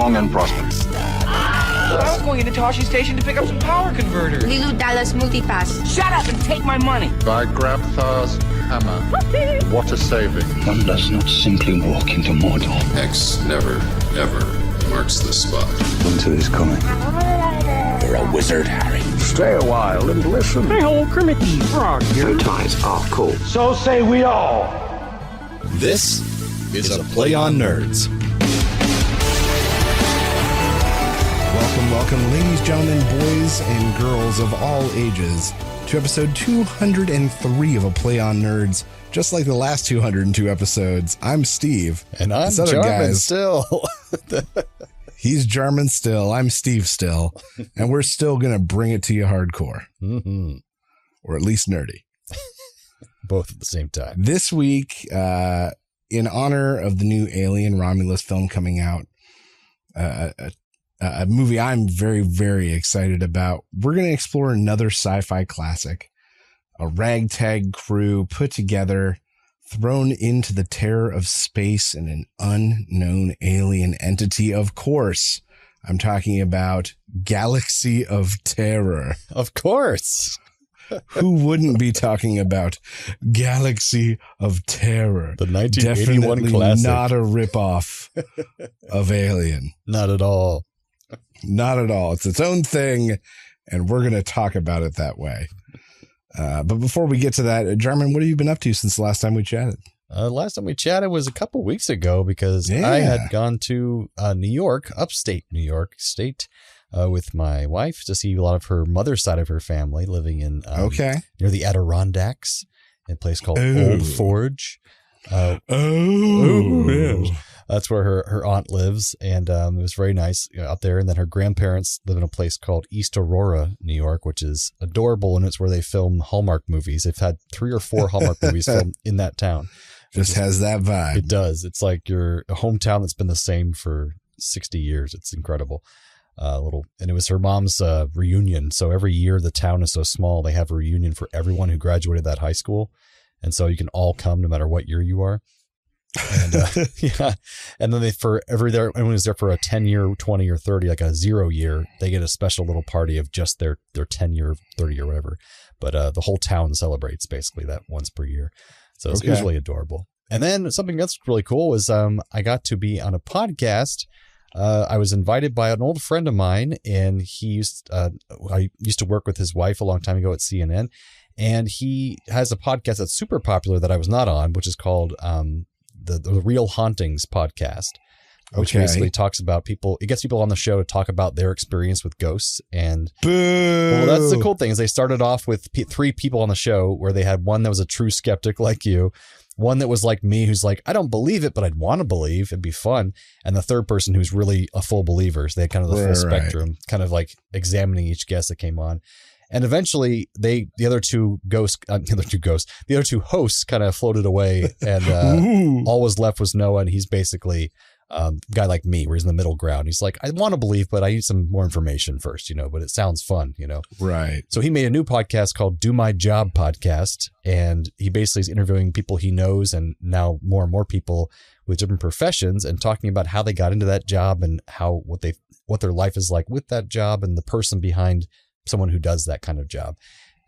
long and prosperous. I was going into Toshi Station to pick up some power converters. Lilu Dallas Multipass. Shut up and take my money. I grab Thar's hammer. What a saving. One does not simply walk into Mordor. X never, ever marks the spot. Winter is coming. You're a wizard, Harry. Stay a while and listen. Hey, old Kermit the Frog. Your ties are cool. So say we all. This is a Play on Nerds. Welcome, ladies, gentlemen, boys, and girls of all ages, to episode 203 of A Play on Nerds. Just like the last 202 episodes, I'm Steve. And I'm Jarman still. He's Jarman still. I'm Steve still. And we're still going to bring it to you hardcore. Mm-hmm. Or at least nerdy. Both at the same time. This week, in honor of the new Alien Romulus film coming out, a movie I'm very, very excited about, we're going to explore another sci-fi classic. A ragtag crew put together, thrown into the terror of space and an unknown alien entity. Of course, I'm talking about Galaxy of Terror. Of course. Who wouldn't be talking about Galaxy of Terror? The 1981 Definitely classic. Not a ripoff of Alien. Not at all. Not at all. It's its own thing, and we're going to talk about it that way. But before we get to that, Jarman, what have you been up to since the last time we chatted? Last time we chatted was a couple weeks ago because I had gone to New York, upstate New York State, with my wife to see a lot of her mother's side of her family living in near the Adirondacks in a place called Old Forge. Yes. That's where her aunt lives, and it was very nice out there. And then her grandparents live in a place called East Aurora, New York, which is adorable, and it's where they film Hallmark movies. They've had 3 or 4 Hallmark movies filmed in that town. Just has that vibe. It does. It's like your hometown that's been the same for 60 years. It's incredible. And it was her mom's reunion. So every year the town is so small, they have a reunion for everyone who graduated that high school. And so you can all come no matter what year you are. And and then everyone is there for a 10-year, 20 or 30, like a 0 year, they get a special little party of just their 10-year, 30 or whatever. But the whole town celebrates basically that once per year. So it's usually adorable. And then something that's really cool was I got to be on a podcast. I was invited by an old friend of mine, and I used to work with his wife a long time ago at CNN, and he has a podcast that's super popular that I was not on, which is called the Real Hauntings podcast, which basically talks about people. It gets people on the show to talk about their experience with ghosts. And well, that's the cool thing is they started off with 3 people on the show where they had one that was a true skeptic like you, one that was like me, who's like, I don't believe it, but I'd want to believe it'd be fun. And the third person who's really a full believer. So they had kind of the full spectrum, kind of like examining each guest that came on. And eventually the other two hosts kind of floated away, and all was left was Noah. And he's basically a guy like me, where he's in the middle ground. He's like, I want to believe, but I need some more information first, but it sounds fun, Right. So he made a new podcast called Do My Job Podcast. And he basically is interviewing people he knows, and now more and more people with different professions, and talking about how they got into that job and what their life is like with that job, and the person behind someone who does that kind of job.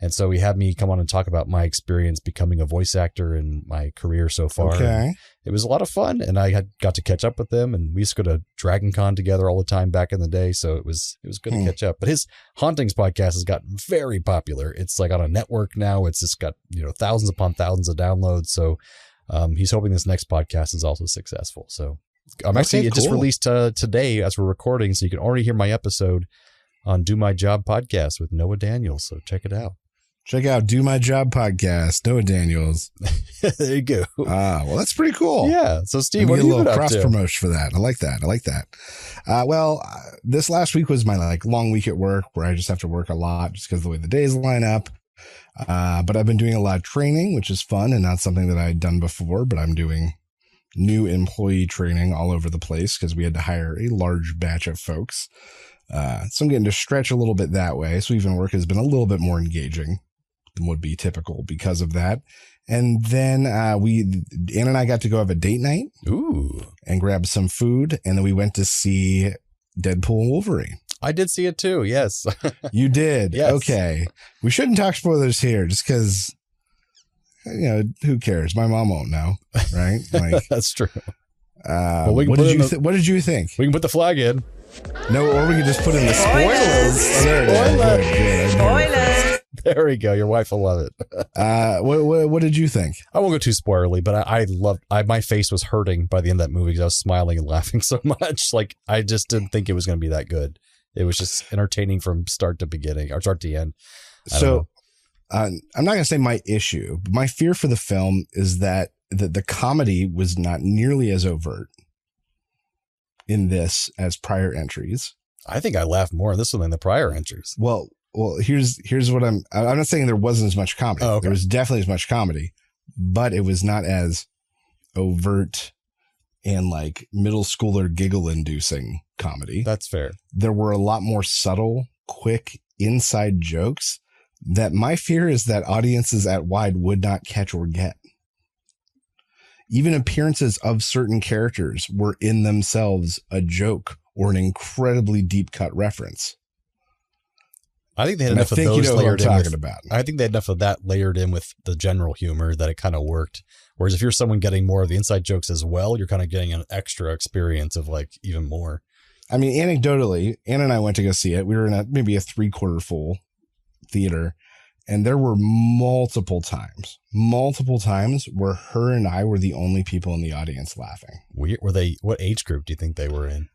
And so he had me come on and talk about my experience becoming a voice actor and my career so far. Okay. It was a lot of fun, and I got to catch up with them, and we used to go to Dragon Con together all the time back in the day. So it was good to catch up. But his Hauntings podcast has gotten very popular. It's like on a network now. It's just got, thousands upon thousands of downloads. So he's hoping this next podcast is also successful. So it just released today as we're recording. So you can already hear my episode on Do My Job Podcast with Noah Daniels. So check it out. Check out Do My Job Podcast, Noah Daniels. There you go. Well, that's pretty cool. Yeah. So Steve, what are you a little cross promotion for that. I like that. This last week was my long week at work, where I just have to work a lot just because of the way the days line up. But I've been doing a lot of training, which is fun and not something that I had done before, but I'm doing new employee training all over the place because we had to hire a large batch of folks. So I'm getting to stretch a little bit that way. So even work has been a little bit more engaging than would be typical because of that. And then Ann and I got to go have a date night. Ooh. And grab some food. And then we went to see Deadpool and Wolverine. I did see it too. Yes. You did? Yes. Okay. We shouldn't talk spoilers here just because, who cares? My mom won't know, right? Like, that's true. What did you think? We can put the flag in. No, or we can just put in the spoilers. Spoilers. There we go. Your wife will love it. What did you think? I won't go too spoilerly, but I loved. My face was hurting by the end of that movie because I was smiling and laughing so much. Like I just didn't think it was going to be that good. It was just entertaining from start to beginning or start to end. So I'm not going to say my issue, but my fear for the film is that the comedy was not nearly as overt in this as prior entries. I think I laughed more in this one than the prior entries. Well, here's what I'm not saying there wasn't as much comedy. Oh, okay. There was definitely as much comedy, but it was not as overt and like middle schooler giggle inducing comedy. That's fair. There were a lot more subtle, quick inside jokes that my fear is that audiences at wide would not catch or get. Even appearances of certain characters were in themselves a joke or an incredibly deep cut reference. I think they had enough of those layered in. I think they had enough of that layered in with the general humor that it kind of worked. Whereas if you're someone getting more of the inside jokes as well, you're kind of getting an extra experience of like even more. I mean, anecdotally, Anna and I went to go see it. We were in maybe a 3/4 full theater, and there were multiple times where her and I were the only people in the audience laughing. Were they? What age group do you think they were in?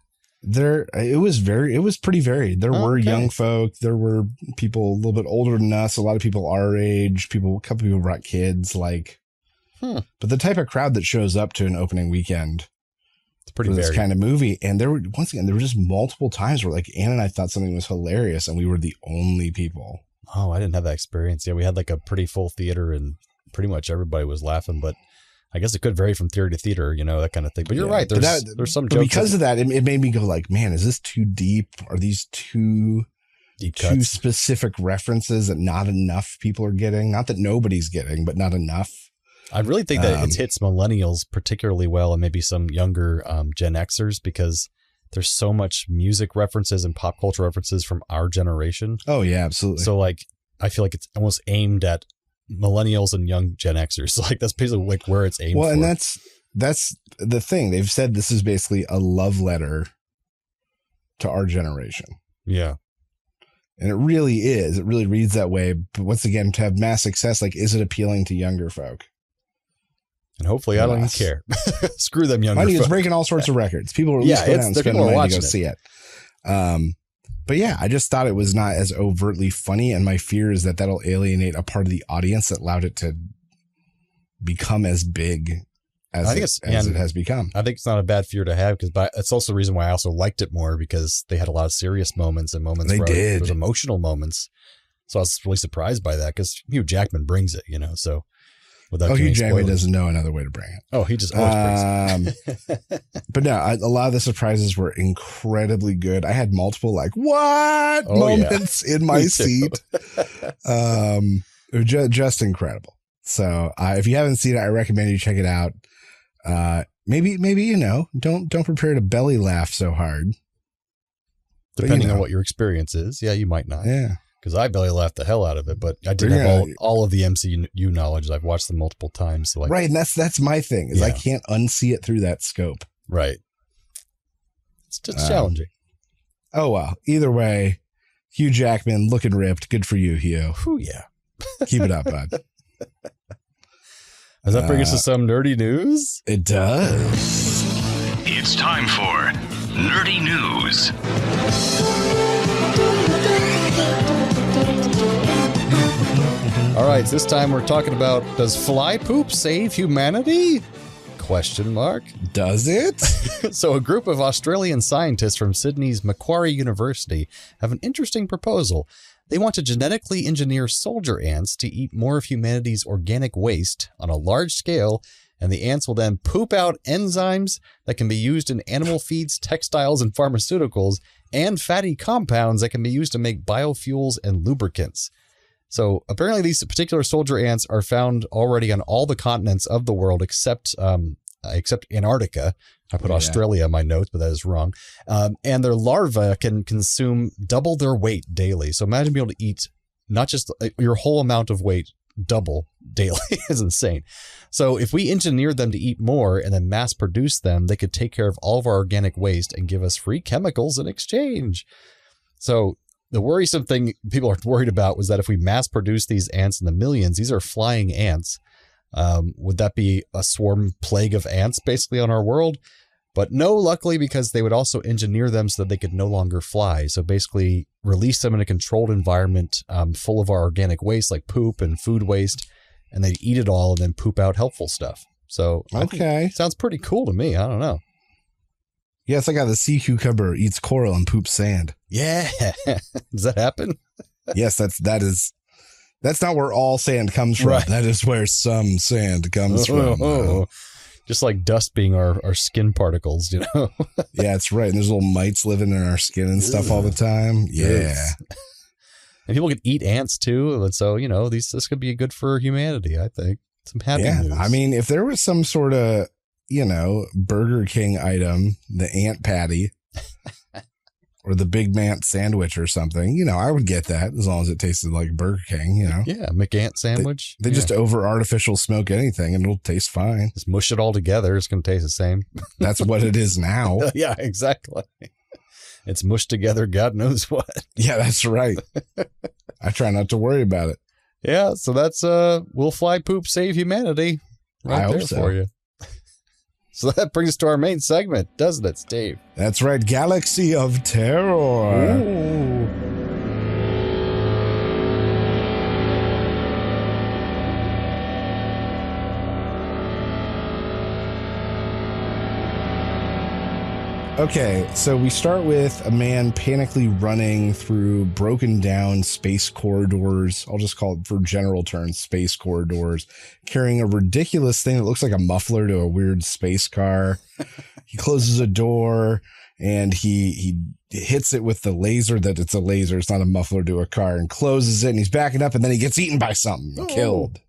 It was pretty varied. There were young folk. There were people a little bit older than us. A lot of people our age. A couple people brought kids. But the type of crowd that shows up to an opening weekend, it's pretty for this varied. kind of movie. And there were just multiple times where like Anna and I thought something was hilarious, and we were the only people. Oh, I didn't have that experience. Yeah, we had like a pretty full theater, and pretty much everybody was laughing. But I guess it could vary from theater to theater, that kind of thing. But you're right. There's some jokes. Because of that, it made me go like, man, is this too deep? Are these too specific references that not enough people are getting? Not that nobody's getting, but not enough. I really think that it hits millennials particularly well, and maybe some younger Gen Xers, because there's so much music references and pop culture references from our generation. Oh yeah, absolutely. So like, I feel like it's almost aimed at millennials and young Gen Xers. Like that's basically like where it's aimed for. Well, and that's the thing. They've said this is basically a love letter to our generation. Yeah. And it really is. It really reads that way. But once again, to have mass success, like, is it appealing to younger folk? And hopefully I don't even care. Screw them younger Money folk. is breaking all sorts of records. People are at least going out and spending money to go see it. But yeah, I just thought it was not as overtly funny. And my fear is that that'll alienate a part of the audience that allowed it to become as big as it has become. I think it's not a bad fear to have, because it's also the reason why I also liked it more, because they had a lot of serious moments and moments where there was emotional moments. So I was really surprised by that, because Hugh Jackman brings it, so. Hugh Jackman doesn't know another way to bring it. Oh, he just always brings it. But no, a lot of the surprises were incredibly good. I had multiple moments in my seat. Just incredible. So if you haven't seen it, I recommend you check it out. Maybe don't prepare to belly laugh so hard. Depending on what your experience is. Yeah, you might not. Yeah. Because I belly laughed the hell out of it, but I did have all of the MCU knowledge. I've watched them multiple times. So right, and that's my thing, is I can't unsee it through that scope. Right. It's just challenging. Oh, well. Either way, Hugh Jackman looking ripped. Good for you, Hugh. Ooh, yeah. Keep it up, bud. Does that bring us to some nerdy news? It does. It's time for Nerdy News. All right, this time we're talking about, does fly poop save humanity? ? Does it? So a group of Australian scientists from Sydney's Macquarie University have an interesting proposal. They want to genetically engineer soldier ants to eat more of humanity's organic waste on a large scale, and the ants will then poop out enzymes that can be used in animal feeds, textiles, and pharmaceuticals, and fatty compounds that can be used to make biofuels and lubricants. So apparently these particular soldier ants are found already on all the continents of the world except except Antarctica. I put Australia in my notes, but that is wrong. And their larvae can consume double their weight daily. So imagine being able to eat not just your whole amount of weight double daily is insane. So if we engineered them to eat more and then mass produce them, they could take care of all of our organic waste and give us free chemicals in exchange. So the worrisome thing people are worried about was that if we mass produce these ants in the millions, these are flying ants. Would that be a swarm plague of ants basically on our world? But no, luckily, because they would also engineer them so that they could no longer fly. So basically release them in a controlled environment full of our organic waste like poop and food waste, and they'd eat it all and then poop out helpful stuff. So okay, sounds pretty cool to me. I don't know. Yeah, it's like how the sea cucumber eats coral and poops sand. Yeah. Does that happen? Yes, that's not where all sand comes from. Right. That is where some sand comes from. Just like dust being our skin particles, you know? Yeah, that's right. And there's little mites living in our skin and stuff all the time. Yeah. And people can eat ants too. And so, you know, this could be good for humanity, I think. Some happy news. I mean, if there was some sort of, you know, Burger King item, the ant patty or the Big Mant sandwich or something, you know, I would get that as long as it tasted like Burger King, you know. Yeah, McAnt sandwich. They just over artificial smoke anything and it'll taste fine. Just mush it all together. It's going to taste the same. That's what it is now. Yeah, exactly. It's mushed together, God knows what. Yeah, that's right. I try not to worry about it. Yeah, so that's Will Fly Poop Save Humanity right I there hope so. for you. So that brings us to our main segment, doesn't it, Steve? That's right. Galaxy of Terror. Ooh. Okay, so we start with a man panically running through broken down space corridors. I'll just call it, for general terms, space corridors, carrying a ridiculous thing that looks like a muffler to a weird space car. He closes a door and he hits it with the laser that it's a laser. It's not a muffler to a car, and closes it, and he's backing up, and then he gets eaten by something and killed.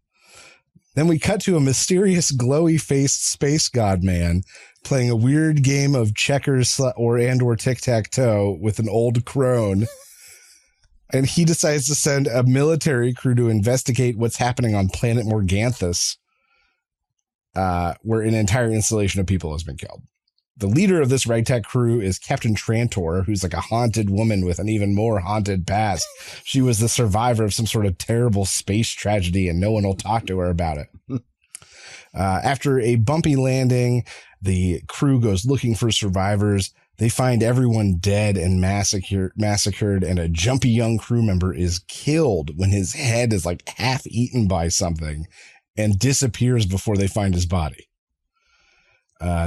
Then we cut to a mysterious glowy faced space god man playing a weird game of checkers or tic-tac-toe with an old crone. And he decides to send a military crew to investigate what's happening on planet Morganthus, where an entire installation of people has been killed. The leader of this ragtag crew is Captain Trantor, who's like a haunted woman with an even more haunted past. She was the survivor of some sort of terrible space tragedy, and no one will talk to her about it. After a bumpy landing, the crew goes looking for survivors. They find everyone dead and massacred, and a jumpy young crew member is killed when his head is like half eaten by something and disappears before they find his body.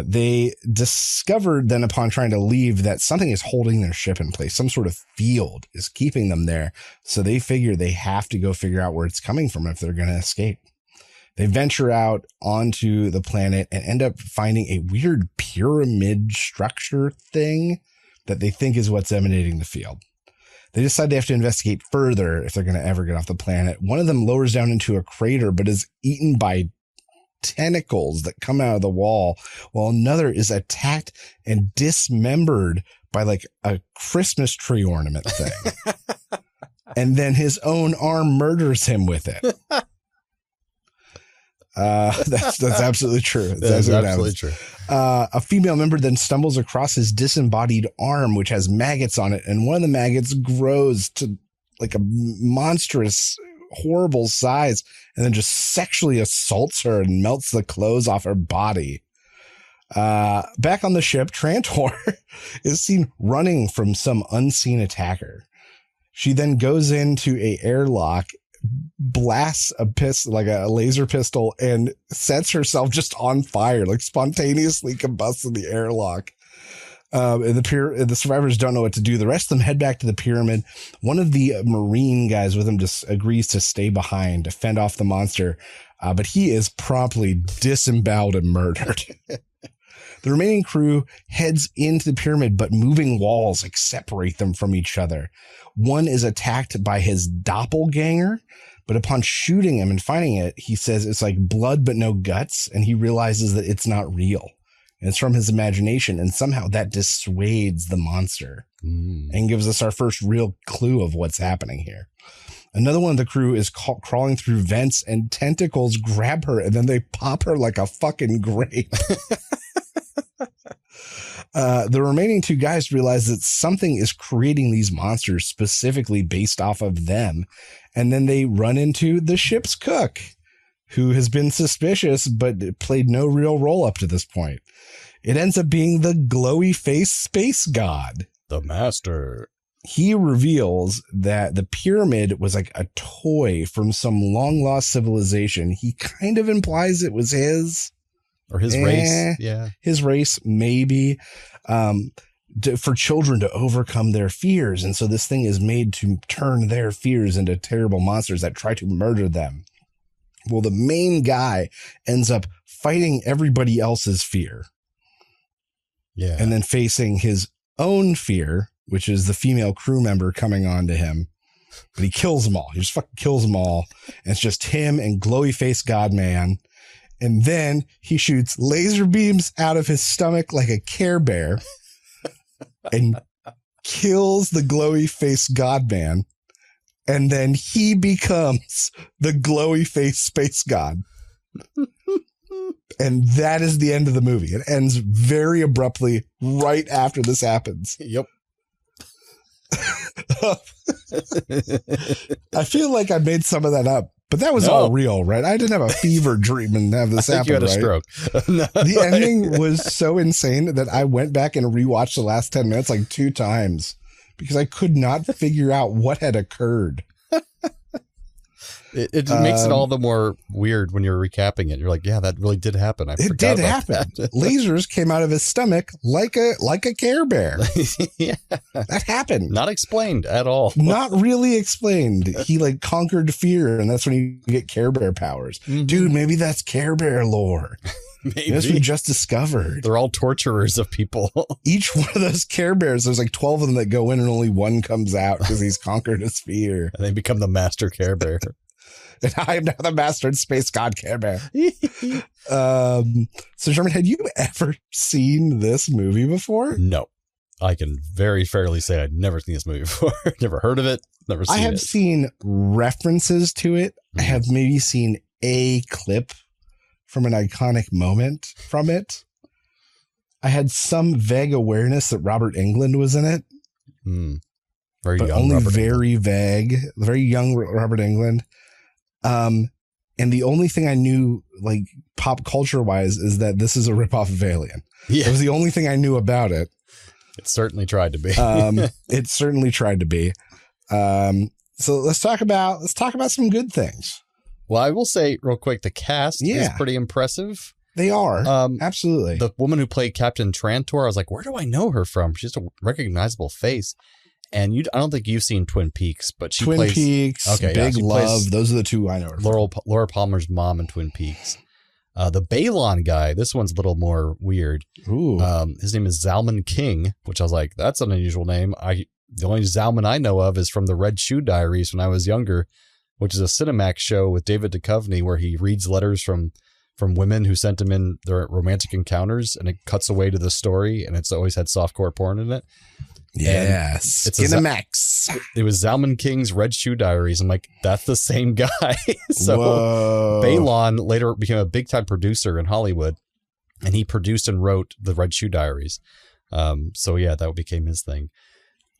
They discovered then, upon trying to leave, that something is holding their ship in place. Some sort of field is keeping them there. So they figure they have to go figure out where it's coming from if they're going to escape. They venture out onto the planet and end up finding a weird pyramid structure thing that they think is what's emanating the field. They decide they have to investigate further if they're going to ever get off the planet. One of them lowers down into a crater, but is eaten by tentacles that come out of the wall, while another is attacked and dismembered by like a Christmas tree ornament thing. And then his own arm murders him with it. That's absolutely true. That's absolutely true. A female member then stumbles across his disembodied arm, which has maggots on it, and one of the maggots grows to like a monstrous, horrible size, and then just sexually assaults her and melts the clothes off her body. Back on the ship, Trantor is seen running from some unseen attacker. She then goes into a airlock, blasts a pistol, like a laser pistol, and sets herself just on fire, like spontaneously combusts in the airlock. And the survivors don't know what to do. The rest of them head back to the pyramid. One of the Marine guys with them just agrees to stay behind to fend off the monster, but he is promptly disemboweled and murdered. The remaining crew heads into the pyramid, but moving walls like separate them from each other. One is attacked by his doppelganger, But upon shooting him and finding it, he says it's like blood but no guts, and he realizes that it's not real. And it's from his imagination, and somehow that dissuades the monster and gives us our first real clue of what's happening here. Another one of the crew is crawling through vents, and tentacles grab her, and then they pop her like a fucking grape. The remaining 2 guys realize that something is creating these monsters specifically based off of them. And then they run into the ship's cook, who has been suspicious, but played no real role up to this point. It ends up being the glowy face space god. The master. He reveals that the pyramid was like a toy from some long lost civilization. He kind of implies it was his. Or his race. Yeah. His race, maybe. For children to overcome their fears. And so this thing is made to turn their fears into terrible monsters that try to murder them. Well, the main guy ends up fighting everybody else's fear. Yeah. And then facing his own fear, which is the female crew member coming on to him. But he kills them all. He just fucking kills them all. And it's just him and glowy face God-Man. And then he shoots laser beams out of his stomach like a Care Bear and kills the glowy face God-Man. And then he becomes the glowy face space god. And that is the end of the movie. It ends very abruptly right after this happens. Yep. I feel like I made some of that up, but that was all real, right? I didn't have a fever dream and have this happen. You had a right? stroke. The ending was so insane that I went back and rewatched the last 10 minutes like 2 times because I could not figure out what had occurred. It makes it all the more weird when you're recapping it. You're like, yeah, that really did happen. It did happen. Lasers came out of his stomach like a Care Bear. Yeah. That happened. Not explained at all. Not really explained. He like conquered fear, and that's when you get Care Bear powers. Mm-hmm. Dude, maybe that's Care Bear lore. Maybe. That's what we just discovered. They're all torturers of people. Each one of those Care Bears, there's like 12 of them that go in and only one comes out because he's conquered his fear. And they become the master Care Bear. And I am now the master space god Care Bear. So Sherman, had you ever seen this movie before? No. I can very fairly say I'd never seen this movie before. Never heard of it. Never seen it. I have seen references to it. I have maybe seen a clip from an iconic moment from it. I had some vague awareness that Robert Englund was in it. Very but young only Robert very Englund. vague, very young Robert Englund. And the only thing I knew, like pop culture wise, is that this is a ripoff of Alien. Yeah. It was the only thing I knew about it. It certainly tried to be. It certainly tried to be. So let's talk about some good things. Well, I will say real quick, the cast is pretty impressive. They are. Absolutely. The woman who played Captain Trantor, I was like, where do I know her from? She's a recognizable face. And I don't think you've seen Twin Peaks, but she plays... Twin Peaks, Big Love. Those are the two I know her from. Laura Palmer's mom in Twin Peaks. The Balon guy, this one's a little more weird. Ooh. His name is Zalman King, which I was like, that's an unusual name. The only Zalman I know of is from the Red Shoe Diaries when I was younger, which is a Cinemax show with David Duchovny where he reads letters from women who sent him in their romantic encounters, and it cuts away to the story, and it's always had softcore porn in it. Yes. It's Cinemax. It was Zalman King's Red Shoe Diaries. I'm like, that's the same guy. So Whoa. Balon later became a big time producer in Hollywood, and he produced and wrote the Red Shoe Diaries. So yeah, that became his thing.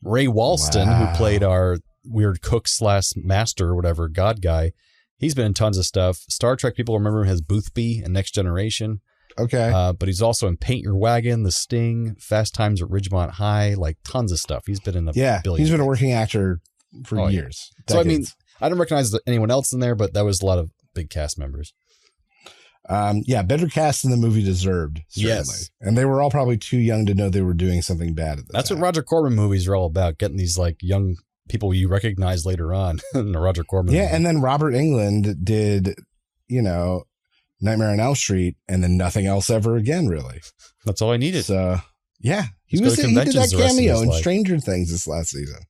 Ray Walston, who played our weird cook / master or whatever god guy, he's been in tons of stuff. Star Trek people remember him as Boothby in Next Generation. Okay. But he's also in Paint Your Wagon, The Sting, Fast Times at Ridgemont High, like tons of stuff. He's been in billion. He's been a working actor for years. Decades. So I mean, I don't recognize anyone else in there, but that was a lot of big cast members. Better cast than the movie deserved. Certainly. Yes. And they were all probably too young to know they were doing something bad at the That's time. what Roger Corman movies are all about, getting these like young people you recognize later on in the Roger Corman movie. And then Robert Englund did, Nightmare on Elm Street, and then nothing else ever again, really. That's all I needed. So, he Let's did that cameo in Stranger Things this last season.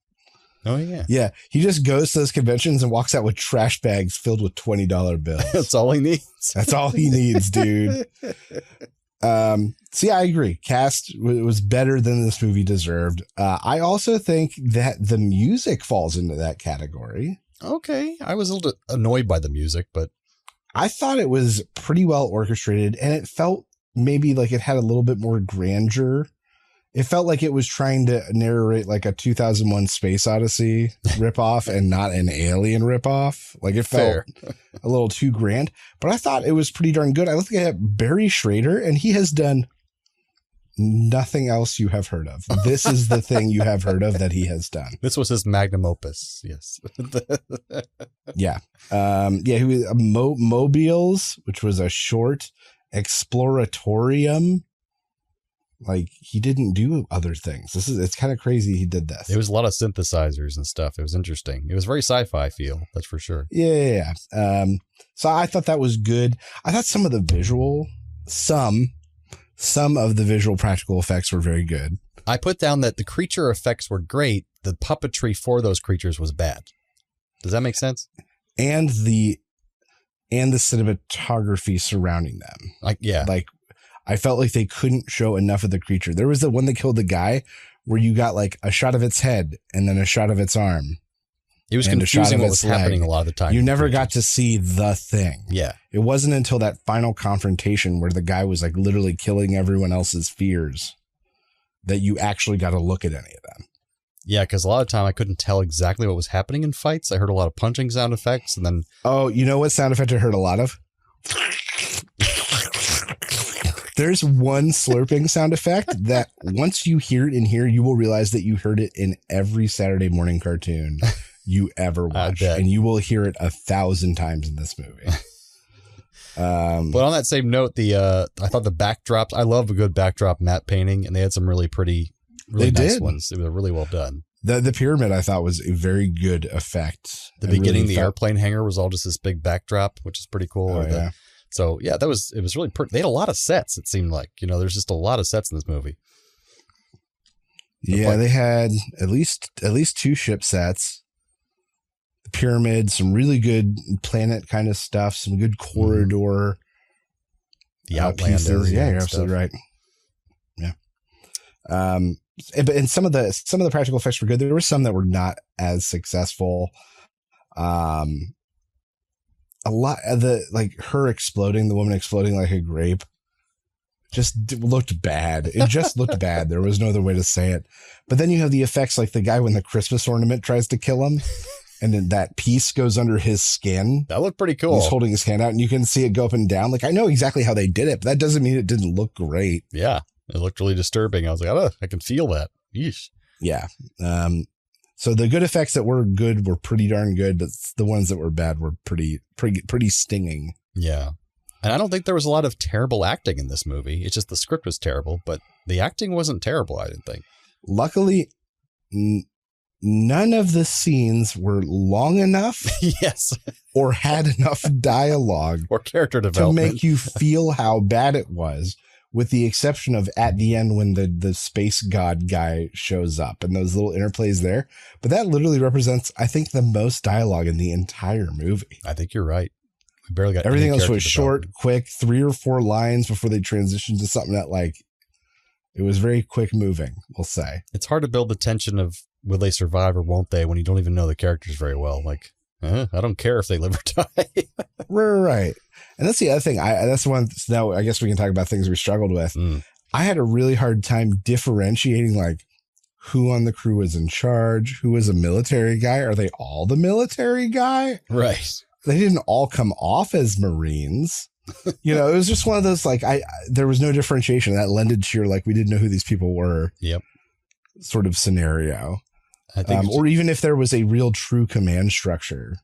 Oh, yeah. Yeah. He just goes to those conventions and walks out with trash bags filled with $20 bills. That's all he needs. That's all he needs, dude. See, I agree. Cast was better than this movie deserved. I also think that the music falls into that category. Okay. I was a little annoyed by the music, but I thought it was pretty well orchestrated, and it felt maybe like it had a little bit more grandeur. It felt like it was trying to narrate like a 2001 Space Odyssey ripoff and not an Alien ripoff. Like it felt a little too grand, but I thought it was pretty darn good. I looked at Barry Schrader, and he has done nothing else you have heard of. This is the thing you have heard of that he has done. this was his magnum opus. Yes. Yeah. He was Mobiles, which was a short exploratorium. Like he didn't do other things. It's kind of crazy he did this. It was a lot of synthesizers and stuff. It was interesting. It was very sci-fi feel, that's for sure. Yeah. So I thought that was good. I thought some of the visual practical effects were very good. I put down that the creature effects were great. The puppetry for those creatures was bad. Does that make sense? And the cinematography surrounding them. Like I felt like they couldn't show enough of the creature. There was the one that killed the guy where you got like a shot of its head and then a shot of its arm. It was confusing what was happening a lot of the time. You never got to see the thing. Yeah. It wasn't until that final confrontation where the guy was like literally killing everyone else's fears that you actually got to look at any of them. Yeah, because a lot of time I couldn't tell exactly what was happening in fights. I heard a lot of punching sound effects, and then... Oh, you know what sound effect I heard a lot of? There's one slurping sound effect that once you hear it in here, you will realize that you heard it in every Saturday morning cartoon you ever watch, and you will hear it 1,000 times in this movie. But on that same note, I thought the backdrops, I love a good backdrop matte painting, and they had some really pretty, really nice ones. They were really well done. The pyramid I thought was a very good effect. The beginning, the airplane hangar was all just this big backdrop, which is pretty cool. Oh, yeah. So yeah, it was really pretty. They had a lot of sets. It seemed like, there's just a lot of sets in this movie. Yeah, they had at least 2 ship sets. The pyramid, some really good planet kind of stuff, some good corridor. The Outlander. Pieces. Yeah, you're absolutely right. Yeah. And some of the practical effects were good. There were some that were not as successful. A lot of the, like her exploding, the woman exploding like a grape, just looked bad. It just looked bad. There was no other way to say it. But then you have the effects like the guy when the Christmas ornament tries to kill him, and then that piece goes under his skin. That looked pretty cool. He's holding his hand out, and you can see it go up and down. Like I know exactly how they did it, but that doesn't mean it didn't look great. Yeah, it looked really disturbing. I was like, oh, I can feel that. Yeesh. Yeah. So the good effects that were good were pretty darn good, but the ones that were bad were pretty stinging. Yeah. And I don't think there was a lot of terrible acting in this movie. It's just the script was terrible, but the acting wasn't terrible, I didn't think. Luckily, none of the scenes were long enough. Yes. Or had enough dialogue or character development to make you feel how bad it was. With the exception of at the end when the space god guy shows up and those little interplays there. But that literally represents, I think, the most dialogue in the entire movie. I think you're right. We barely got everything else was short, quick, 3 or 4 lines before they transitioned to something that like, it was very quick moving, we'll say. It's hard to build the tension of will they survive or won't they when you don't even know the characters very well. Like, I don't care if they live or die. Right. And that's the other thing. That's the one. Now, I guess we can talk about things we struggled with. I had a really hard time differentiating like who on the crew was in charge, who was a military guy. Are they all the military guy? Right. They didn't all come off as Marines. It was just one of those, like, there was no differentiation that lended to your, like, we didn't know who these people were. Yep. Sort of scenario. I think or even if there was a real true command structure.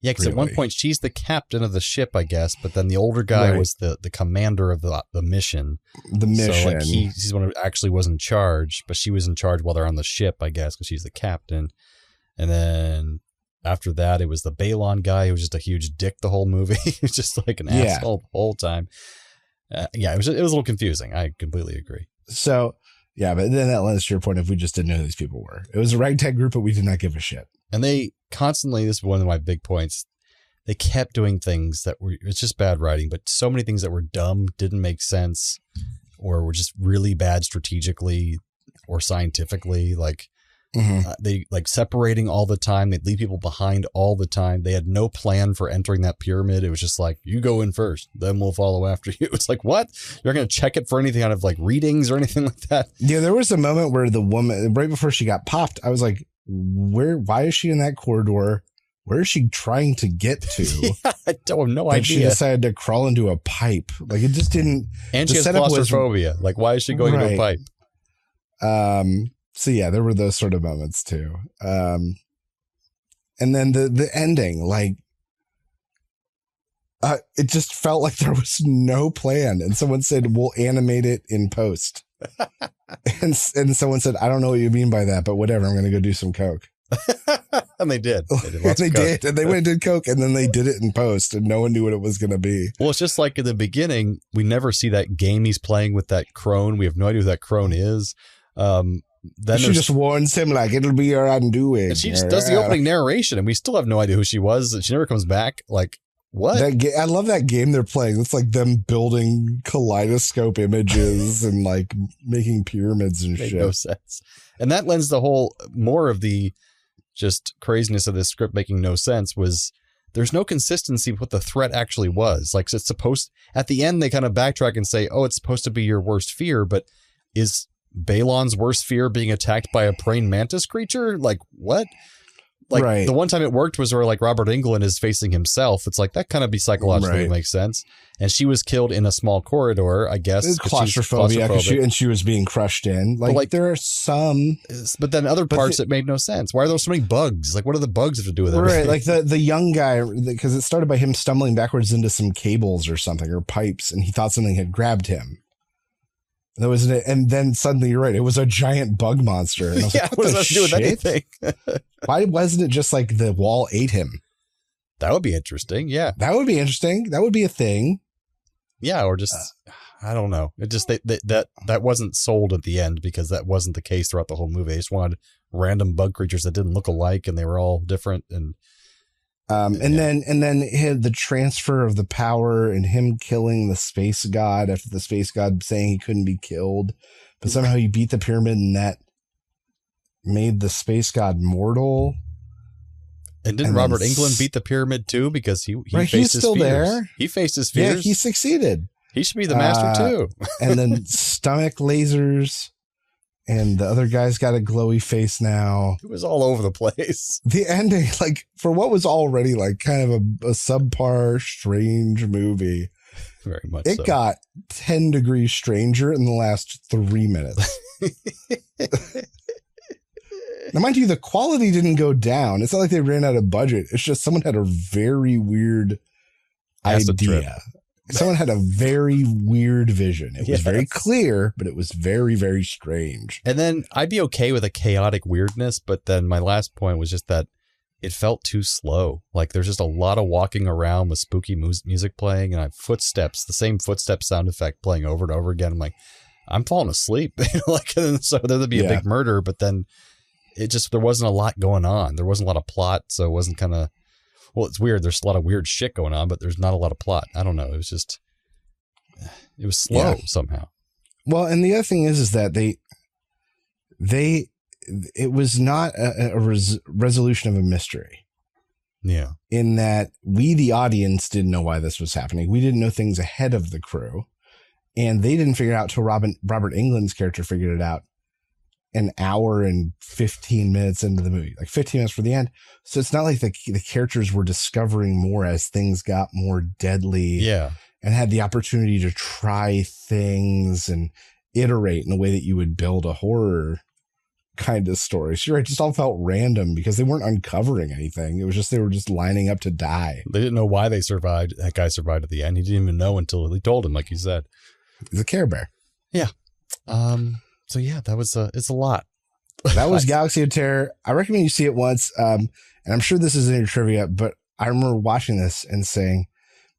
Yeah, because at one point she's the captain of the ship, I guess, but then the older guy was the commander of the mission. The mission. So like he's one who actually was in charge, but she was in charge while they're on the ship, I guess, because she's the captain. And then after that, it was the Balon guy who was just a huge dick the whole movie. He was just like an asshole the whole time. It was a little confusing. I completely agree. So Yeah, but then that lends to your point if we just didn't know who these people were. It was a ragtag group, but we did not give a shit. And they constantly, this is one of my big points, they kept doing things that were, it's just bad writing, but so many things that were dumb, didn't make sense, or were just really bad strategically or scientifically. Like they like separating all the time. They'd leave people behind all the time. They had no plan for entering that pyramid. It was just like, you go in first, then we'll follow after you. It's like, what? You're going to check it for anything out of like readings or anything like that? Yeah, there was a moment where the woman, right before she got popped, I was like, why is she in that corridor? Where is she trying to get to? Yeah, I don't have no idea. She decided to crawl into a pipe. Like it just didn't. And she has claustrophobia. Like, why is she going into a pipe? So yeah, there were those sort of moments too. And then the ending, like, it just felt like there was no plan. And someone said, we'll animate it in post. and someone said, I don't know what you mean by that, but whatever. I'm going to go do some coke. And they did. They did. And they went and did coke, and then they did it in post, and no one knew what it was going to be. Well, it's just like in the beginning, we never see that game he's playing with that crone. We have no idea who that crone is. Then she just warns him, like, it'll be your undoing. And she just does the opening narration, and we still have no idea who she was. She never comes back. Like, what? I love that game they're playing. It's like them building kaleidoscope images and like making pyramids and shit. No sense. And that lends the whole more of the just craziness of this script making no sense was there's no consistency with what the threat actually was. Like, so it's supposed, at the end, they kind of backtrack and say, oh, it's supposed to be your worst fear, but is Balon's worst fear being attacked by a praying mantis creature? Like, what? Like, the one time it worked was where, like, Robert Englund is facing himself. It's like, that kind of be psychologically makes sense. And she was killed in a small corridor, I guess. It's claustrophobia, and she was being crushed in. Like, there are some. But then other parts, it made no sense. Why are there so many bugs? Like, what do the bugs have to do with it? Right, like the young guy, because it started by him stumbling backwards into some cables or something, or pipes, and he thought something had grabbed him. That was and then suddenly you're right. It was a giant bug monster. And I was like, what does that do with anything? Why wasn't it just like the wall ate him? That would be interesting. Yeah, that would be interesting. That would be a thing. Yeah, or just I don't know. It just that wasn't sold at the end because that wasn't the case throughout the whole movie. They just wanted random bug creatures that didn't look alike and they were all different and. Then the transfer of the power and him killing the space god after the space god saying he couldn't be killed, but somehow he beat the pyramid and that made the space god mortal. And didn't Robert Englund beat the pyramid too? Because he faced his fears. There. He faced his fears. Yeah, he succeeded. He should be the master too. And then stomach lasers. And the other guy's got a glowy face now. It was all over the place. The ending, like, for what was already like kind of a subpar, strange movie. Very much it so. Got 10 degrees stranger in the last 3 minutes. Now, mind you, the quality didn't go down. It's not like they ran out of budget. It's just someone had a very weird idea. Someone had a very weird vision. It was very clear, but it was very, very strange. And then I'd be okay with a chaotic weirdness, but then my last point was just that it felt too slow. Like there's just a lot of walking around with spooky music playing and I have footsteps, the same footstep sound effect playing over and over again. I'm like, I'm falling asleep. Like, and so there'd be a big murder, but then there wasn't a lot going on. There wasn't a lot of plot, so it wasn't kind of. Well, it's weird. There's a lot of weird shit going on, but there's not a lot of plot. I don't know. It was just, it was slow somehow. Well, and the other thing is that it was not a resolution of a mystery. Yeah. In that we, the audience, didn't know why this was happening. We didn't know things ahead of the crew, and they didn't figure it out till Robert Englund's character figured it out an hour and 15 minutes into the movie, like 15 minutes for the end. So it's not like the characters were discovering more as things got more deadly. Yeah. And had the opportunity to try things and iterate in a way that you would build a horror kind of story. So you're right, it just all felt random because they weren't uncovering anything. It was just, they were just lining up to die. They didn't know why they survived. That guy survived at the end. He didn't even know until he told him, like you said. He's a Care Bear. Yeah. So yeah, that was it's a lot. That was Galaxy of Terror. I recommend you see it once. And I'm sure this is in your trivia, but I remember watching this and saying,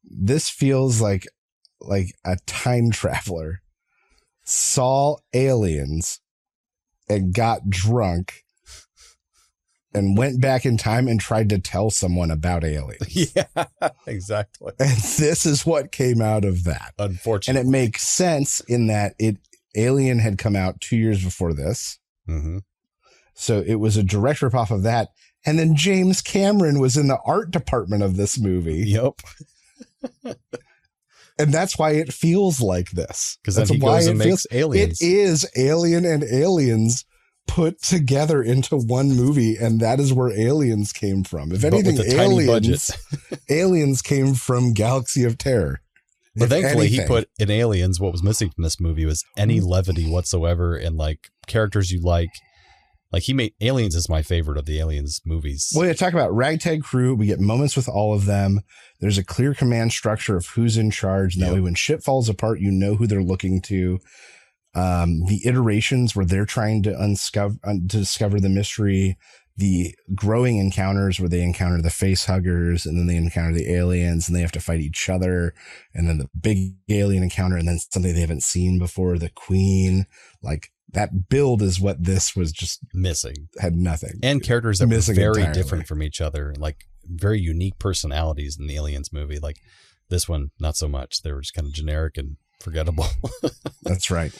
this feels like a time traveler saw aliens and got drunk and went back in time and tried to tell someone about aliens. Yeah, exactly. And this is what came out of that. Unfortunately. And it makes sense in that Alien had come out 2 years before this. Mm-hmm. So it was a direct ripoff of that. And then James Cameron was in the art department of this movie. Yep. And that's why it feels like this. Because then he goes and makes Aliens. It is Alien and Aliens put together into one movie, and that is where Aliens came from. If anything, Aliens came from Galaxy of Terror. But thankfully, he put in Aliens, what was missing from this movie was any levity whatsoever, and like characters you like. Like he made Aliens is my favorite of the Aliens movies. Well, yeah, talk about ragtag crew. We get moments with all of them. There's a clear command structure of who's in charge. And that way, when shit falls apart, you know who they're looking to. The iterations where they're trying to discover the mystery, the growing encounters where they encounter the face huggers and then they encounter the aliens and they have to fight each other. And then the big alien encounter and then something they haven't seen before, the queen. Like that build is what this was just missing. Had nothing. And characters that were very entirely different from each other, like very unique personalities in the Aliens movie. Like this one, not so much. They were just kind of generic and forgettable. That's right.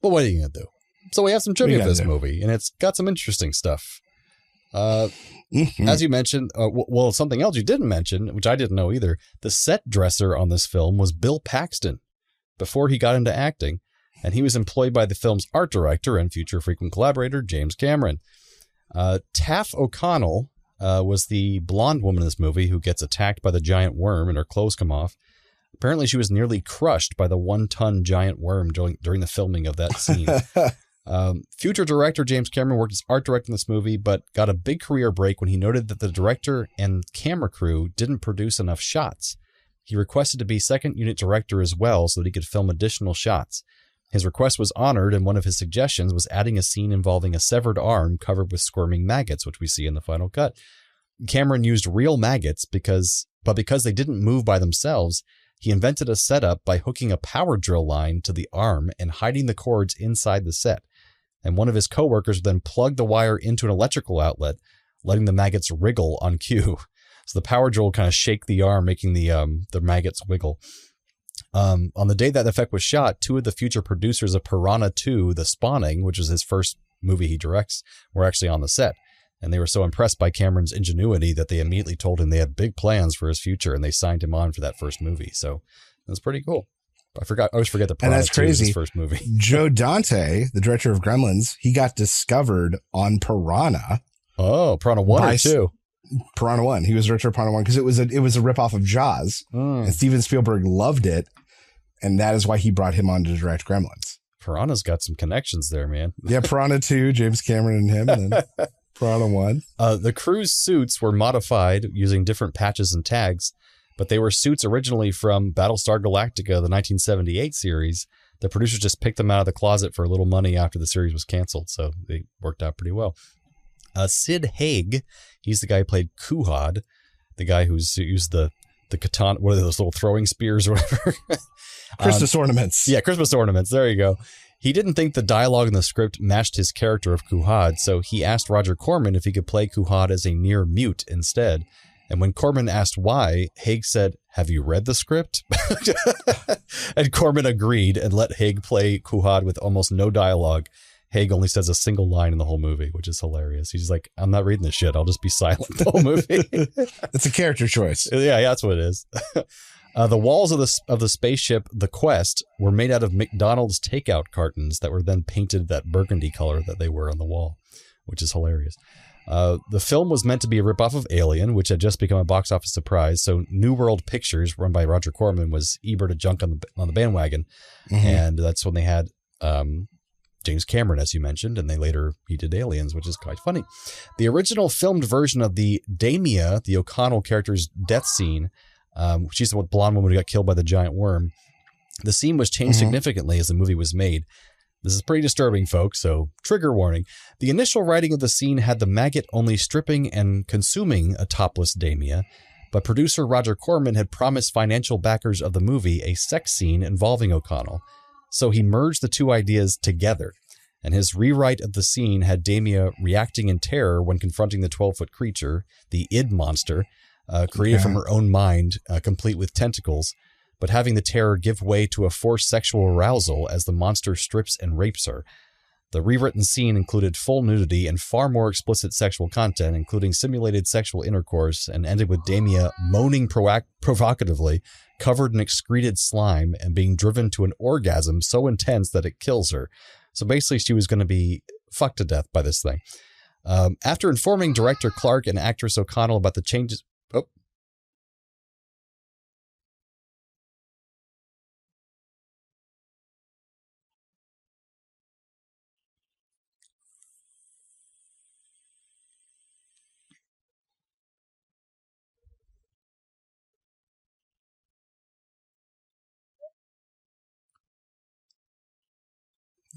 But what are you going to do? So we have some trivia for this movie, and it's got some interesting stuff. As you mentioned, well, something else you didn't mention, which I didn't know either, the set dresser on this film was Bill Paxton before he got into acting, and he was employed by the film's art director and future frequent collaborator, James Cameron. Taff O'Connell was the blonde woman in this movie who gets attacked by the giant worm and her clothes come off. Apparently, she was nearly crushed by the 1-ton giant worm during the filming of that scene. Future director James Cameron worked as art director in this movie, but got a big career break when he noted that the director and camera crew didn't produce enough shots. He requested to be second unit director as well so that he could film additional shots. His request was honored, and one of his suggestions was adding a scene involving a severed arm covered with squirming maggots, which we see in the final cut. Cameron used real maggots because they didn't move by themselves, he invented a setup by hooking a power drill line to the arm and hiding the cords inside the set. And one of his coworkers then plugged the wire into an electrical outlet, letting the maggots wriggle on cue. So the power drill kind of shake the arm, making the maggots wiggle. On the day that effect was shot, 2 of the future producers of Piranha 2, The Spawning, which was his first movie he directs, were actually on the set. And they were so impressed by Cameron's ingenuity that they immediately told him they had big plans for his future, and they signed him on for that first movie. So that's pretty cool. I always forget the Piranha 2 was his first movie. Joe Dante, the director of Gremlins, he got discovered on Piranha. Oh, Piranha 1 or 2? Piranha 1. He was director of Piranha 1 because it was a ripoff of Jaws, and Steven Spielberg loved it, and that is why he brought him on to direct Gremlins. Piranha's got some connections there, man. Yeah, Piranha 2, James Cameron and him, and then Piranha 1. The crew's suits were modified using different patches and tags, but they were suits originally from Battlestar Galactica, the 1978 series. The producers just picked them out of the closet for a little money after the series was canceled, so they worked out pretty well. Sid Haig, he's the guy who played Kuhad, the guy who's used the katana, what are those little throwing spears or whatever? Christmas ornaments. Yeah, Christmas ornaments. There you go. He didn't think the dialogue in the script matched his character of Kuhad, so he asked Roger Corman if he could play Kuhad as a near mute instead. And when Corman asked why, Haig said, "Have you read the script?" And Corman agreed and let Haig play Kuhad with almost no dialogue. Haig only says a single line in the whole movie, which is hilarious. He's like, "I'm not reading this shit. I'll just be silent the whole movie." It's a character choice. Yeah, that's what it is. The walls of the spaceship, the Quest, were made out of McDonald's takeout cartons that were then painted that burgundy color that they were on the wall, which is hilarious. The film was meant to be a ripoff of Alien, which had just become a box office surprise. So New World Pictures, run by Roger Corman, was eager to jump on the bandwagon. Mm-hmm. And that's when they had James Cameron, as you mentioned, and he did Aliens, which is quite funny. The original filmed version of the Damia, the O'Connell character's death scene, she's the blonde woman who got killed by the giant worm. The scene was changed significantly as the movie was made. This is pretty disturbing, folks, so trigger warning. The initial writing of the scene had the maggot only stripping and consuming a topless Damia, but producer Roger Corman had promised financial backers of the movie a sex scene involving O'Connell. So he merged the two ideas together. And his rewrite of the scene had Damia reacting in terror when confronting the 12-foot creature, the id monster, created from her own mind, complete with tentacles, but having the terror give way to a forced sexual arousal as the monster strips and rapes her. The rewritten scene included full nudity and far more explicit sexual content, including simulated sexual intercourse, and ended with Damia moaning provocatively, covered in excreted slime, and being driven to an orgasm so intense that it kills her. So basically, she was going to be fucked to death by this thing. After informing director Clark and actress O'Connell about the changes... Oh.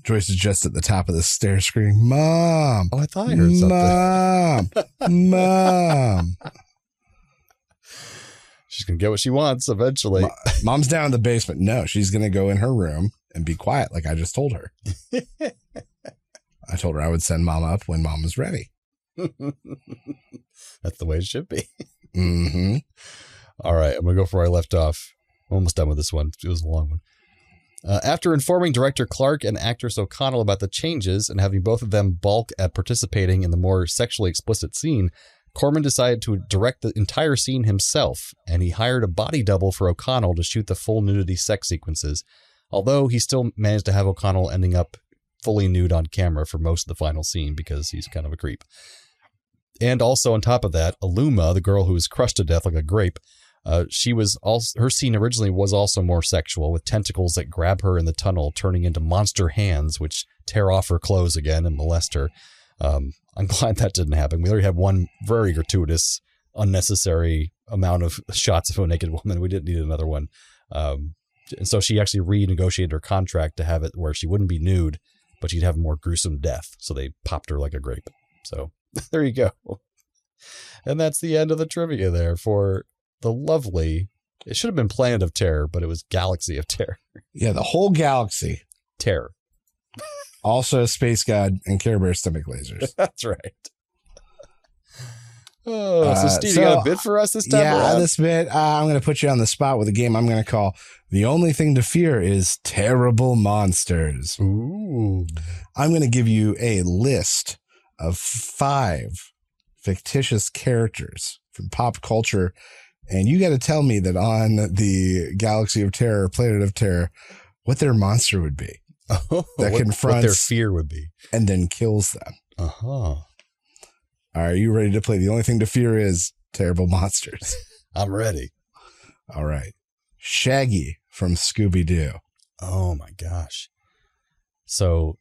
Joyce is just at the top of the stairs screaming, "Mom!" Oh, I thought I heard something. Mom! Mom! She's going to get what she wants eventually. Mom's down in the basement. No, she's going to go in her room and be quiet like I just told her. I told her I would send Mom up when Mom was ready. That's the way it should be. Mm-hmm. All right, I'm going to go for where I left off. I'm almost done with this one. It was a long one. After informing director Clark and actress O'Connell about the changes and having both of them balk at participating in the more sexually explicit scene, Corman decided to direct the entire scene himself, and he hired a body double for O'Connell to shoot the full nudity sex sequences, although he still managed to have O'Connell ending up fully nude on camera for most of the final scene because he's kind of a creep. And also on top of that, Aluma, the girl who was crushed to death like a grape, her scene originally was also more sexual, with tentacles that grab her in the tunnel, turning into monster hands, which tear off her clothes again and molest her. I'm glad that didn't happen. We already had one very gratuitous, unnecessary amount of shots of a naked woman. We didn't need another one. And so she actually renegotiated her contract to have it where she wouldn't be nude, but she'd have a more gruesome death. So they popped her like a grape. So there you go. And that's the end of the trivia there for the lovely, it should have been Planet of Terror, but it was Galaxy of Terror. Yeah, the whole galaxy. Terror. Also Space God and Care Bear stomach lasers. That's right. Oh, so Steve, you got a bit for us this time? Yeah, around? this bit, I'm going to put you on the spot with a game I'm going to call The Only Thing to Fear is Terrible Monsters. Ooh. I'm going to give you a list of 5 fictitious characters from pop culture, and you got to tell me that on the Galaxy of Terror, Planet of Terror, what their monster would be. That confronts what their fear would be. And then kills them. Uh-huh. Are you ready to play? The Only Thing to Fear is Terrible Monsters. I'm ready. All right. Shaggy from Scooby-Doo. Oh my gosh. So